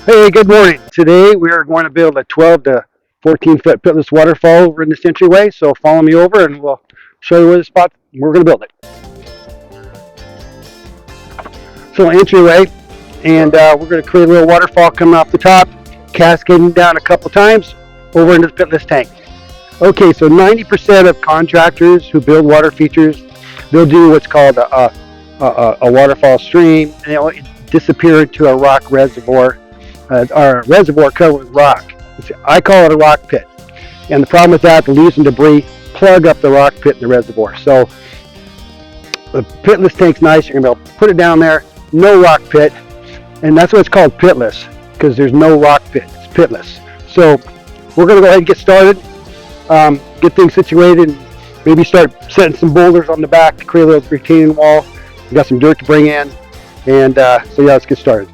Hey, good morning. Today we are going to build a 12 to 14 foot pitless waterfall over in this entryway. So follow me over and we'll show you where the spot we're going to build it. So entryway, and we're going to create a little waterfall coming off the top, cascading down a couple times over into the pitless tank. Okay, so 90% of contractors who build water features, they'll do what's called a waterfall stream, and it'll disappear into a rock reservoir, or a reservoir covered with rock. I call it a rock pit. And the problem with that, the leaves and debris plug up the rock pit in the reservoir. So the pitless tank's nice. You're gonna be able to put it down there, no rock pit, and that's what it's called, pitless, because there's no rock pit. It's pitless. So we're gonna go ahead and get started, get things situated, and maybe start setting some boulders on the back to create a little retaining wall. We got some dirt to bring in, and so yeah, let's get started.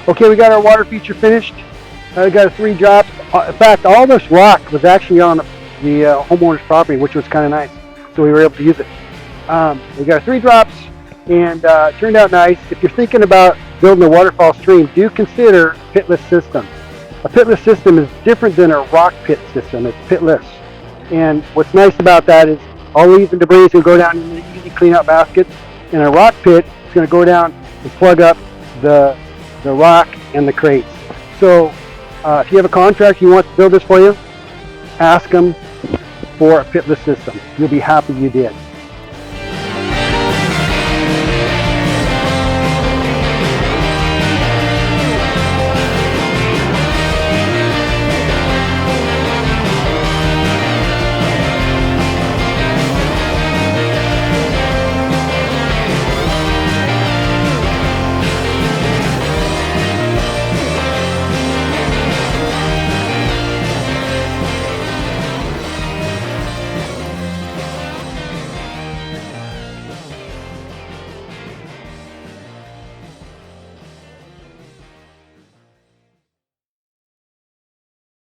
Okay, we got our water feature finished. We got 3 drops. In fact, all this rock was actually on the homeowner's property, which was kind of nice. So we were able to use it. We got 3 drops, and it turned out nice. If you're thinking about building a waterfall stream, do consider a pitless system. A pitless system is different than a rock pit system. It's pitless. And what's nice about that is all leaves and debris is going to go down in the easy clean-out baskets. In a rock pit, it's going to go down and plug up the rock and the crates. So if you have a contractor who wants to build this for you, ask them for a pitless system. You'll be happy you did.